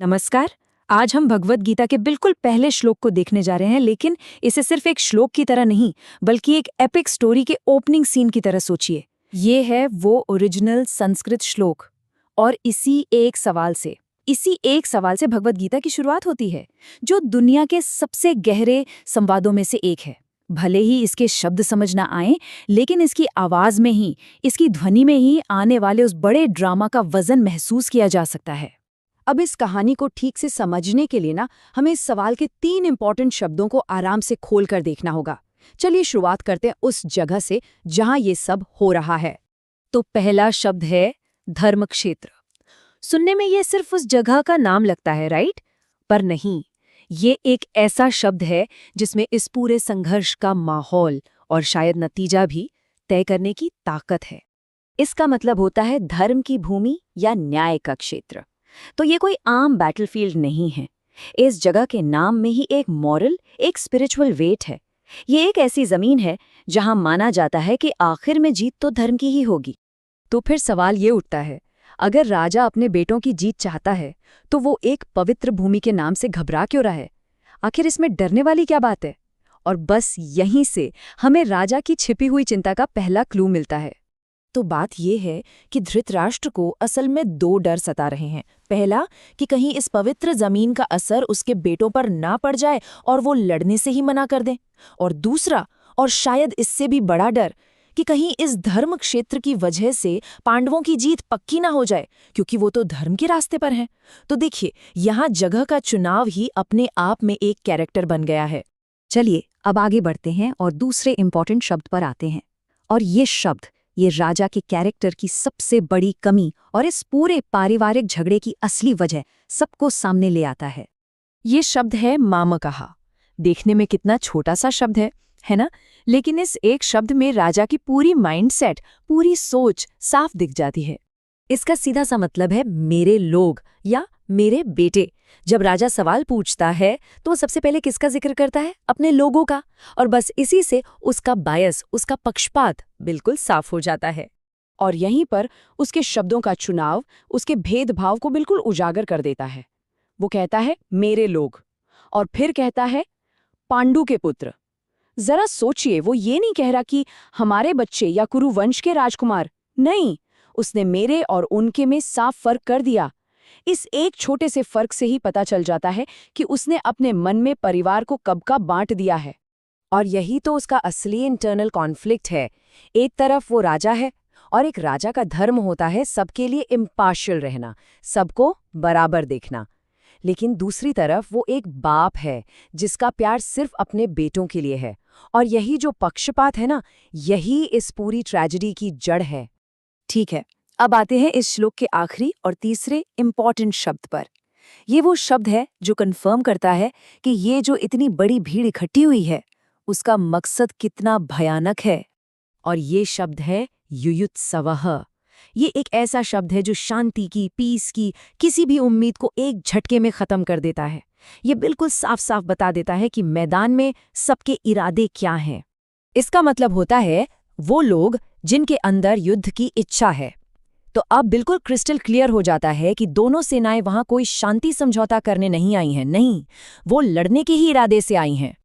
नमस्कार। आज हम भगवद गीता के बिल्कुल पहले श्लोक को देखने जा रहे हैं, लेकिन इसे सिर्फ एक श्लोक की तरह नहीं, बल्कि एक एपिक स्टोरी के ओपनिंग सीन की तरह सोचिए। ये है वो ओरिजिनल संस्कृत श्लोक और इसी एक सवाल से भगवद गीता की शुरुआत होती है, जो दुनिया के सबसे गहरे संवादों में से एक है। भले ही इसके शब्द समझ ना आए, लेकिन इसकी आवाज में ही, इसकी ध्वनि में ही आने वाले उस बड़े ड्रामा का वजन महसूस किया जा सकता है। अब इस कहानी को ठीक से समझने के लिए हमें इस सवाल के 3 इंपॉर्टेंट शब्दों को आराम से खोल कर देखना होगा। चलिए शुरुआत करते हैं उस जगह से जहां ये सब हो रहा है। तो पहला शब्द है धर्म क्षेत्र। सुनने में ये सिर्फ उस जगह का नाम लगता है, राइट? पर नहीं, ये एक ऐसा शब्द है जिसमें इस पूरे संघर्ष का माहौल और शायद नतीजा भी तय करने की ताकत है। इसका मतलब होता है धर्म की भूमि या न्याय का क्षेत्र। तो ये कोई आम बैटलफील्ड नहीं है। इस जगह के नाम में ही एक मॉरल, एक स्पिरिचुअल वेट है। ये एक ऐसी जमीन है जहां माना जाता है कि आखिर में जीत तो धर्म की ही होगी। तो फिर सवाल ये उठता है, अगर राजा अपने बेटों की जीत चाहता है तो वो एक पवित्र भूमि के नाम से घबरा क्यों रहा है? आखिर इसमें डरने वाली क्या बात है? और बस यहीं से हमें राजा की छिपी हुई चिंता का पहला क्लू मिलता है। तो बात यह है कि धृतराष्ट्र को असल में 2 डर सता रहे हैं। पहला, कि कहीं इस पवित्र जमीन का असर उसके बेटों पर ना पड़ जाए और वो लड़ने से ही मना कर दें। और दूसरा, और शायद इससे भी बड़ा डर, कि कहीं इस धर्म क्षेत्र की वजह से पांडवों की जीत पक्की ना हो जाए, क्योंकि वो तो धर्म के रास्ते पर हैं। तो देखिए, यहाँ जगह का चुनाव ही अपने आप में एक कैरेक्टर बन गया है। चलिए अब आगे बढ़ते हैं और दूसरे इंपॉर्टेंट शब्द पर आते हैं। और ये शब्द, ये राजा के कैरेक्टर की सबसे बड़ी कमी और इस पूरे पारिवारिक झगड़े की असली वजह सबको सामने ले आता है। ये शब्द है मामकहा। देखने में कितना छोटा सा शब्द है ना? लेकिन इस एक शब्द में राजा की पूरी माइंडसेट, पूरी सोच साफ दिख जाती है। इसका सीधा सा मतलब है मेरे लोग या मेरे बेटे। जब राजा सवाल पूछता है तो वो सबसे पहले किसका जिक्र करता है? अपने लोगों का। और बस इसी से उसका बायस, उसका पक्षपात बिल्कुल साफ हो जाता है। और यहीं पर उसके शब्दों का चुनाव उसके भेदभाव को बिल्कुल उजागर कर देता है। वो कहता है मेरे लोग, और फिर कहता है पांडु के पुत्र। जरा सोचिए, वो ये नहीं कह रहा कि हमारे बच्चे या कुरु वंश के राजकुमार। नहीं, उसने मेरे और उनके में साफ फर्क कर दिया। इस एक छोटे से फर्क से ही पता चल जाता है कि उसने अपने मन में परिवार को कब का बांट दिया है। और यही तो उसका असली इंटरनल कॉन्फ्लिक्ट है। एक तरफ वो राजा है और एक राजा का धर्म होता है सबके लिए इम्पार्शियल रहना, सबको बराबर देखना। लेकिन दूसरी तरफ वो एक बाप है जिसका प्यार सिर्फ अपने बेटों के लिए है। और यही जो पक्षपात है ना, यही इस पूरी ट्रेजेडी की जड़ है। ठीक है, अब आते हैं इस श्लोक के आखिरी और तीसरे इम्पॉर्टेंट शब्द पर। ये वो शब्द है जो कंफर्म करता है कि ये जो इतनी बड़ी भीड़ इकट्ठी हुई है, उसका मकसद कितना भयानक है। और ये शब्द है युयुत्सवः। ये एक ऐसा शब्द है जो शांति की, पीस की, किसी भी उम्मीद को एक झटके में खत्म कर देता है। ये बिल्कुल साफ साफ बता देता है कि मैदान में सबके इरादे क्या हैं। इसका मतलब होता है वो लोग जिनके अंदर युद्ध की इच्छा है। तो अब बिल्कुल क्रिस्टल क्लियर हो जाता है कि दोनों सेनाएं वहां कोई शांति समझौता करने नहीं आई हैं, नहीं, वो लड़ने के ही इरादे से आई हैं।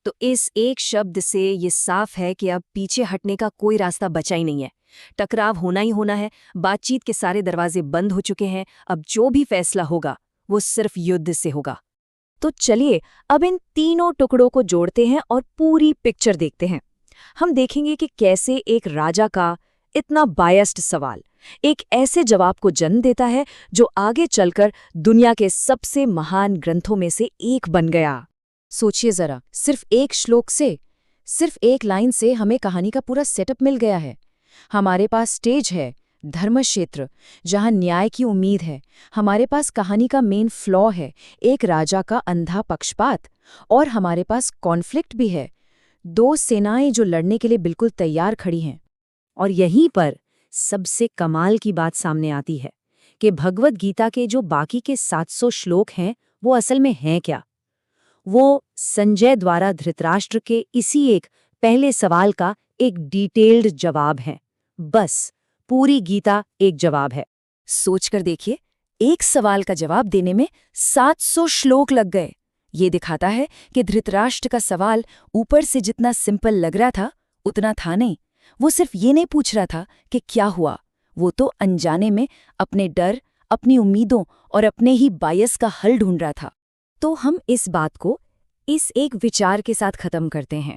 तो इस एक शब्द से ये साफ है कि अब पीछे हटने का कोई रास्ता बचा ही नहीं है। टकराव होना ही होना है। बातचीत के सारे दरवाजे बंद हो चुके हैं। अब जो भी फैसला होगा वो सिर्फ युद्ध से होगा। तो चलिए अब इन तीनों टुकड़ों को जोड़ते हैं और पूरी पिक्चर देखते हैं। हम देखेंगे कि कैसे एक राजा का इतना बायस्ड सवाल एक ऐसे जवाब को जन्म देता है जो आगे चलकर दुनिया के सबसे महान ग्रंथों में से एक बन गया। सोचिए जरा, सिर्फ एक श्लोक से, सिर्फ एक लाइन से हमें कहानी का पूरा सेटअप मिल गया है। हमारे पास स्टेज है, धर्म क्षेत्र जहां न्याय की उम्मीद है। हमारे पास कहानी का मेन फ्लॉ है, एक राजा का अंधा पक्षपात। और हमारे पास कॉन्फ्लिक्ट भी है, 2 सेनाएं जो लड़ने के लिए बिल्कुल तैयार खड़ी हैं। और यहीं पर सबसे कमाल की बात सामने आती है कि भगवद गीता के जो बाकी के 700 श्लोक हैं वो असल में हैं क्या? वो संजय द्वारा धृतराष्ट्र के इसी एक पहले सवाल का एक डिटेल्ड जवाब है। बस पूरी गीता एक जवाब है। सोचकर देखिए, एक सवाल का जवाब देने में 700 श्लोक लग गए। ये दिखाता है कि धृतराष्ट्र का सवाल ऊपर से जितना सिंपल लग रहा था उतना था नहीं। वो सिर्फ ये नहीं पूछ रहा था कि क्या हुआ, वो तो अनजाने में अपने डर, अपनी उम्मीदों और अपने ही बायस का हल ढूंढ रहा था। तो हम इस बात को इस एक विचार के साथ खत्म करते हैं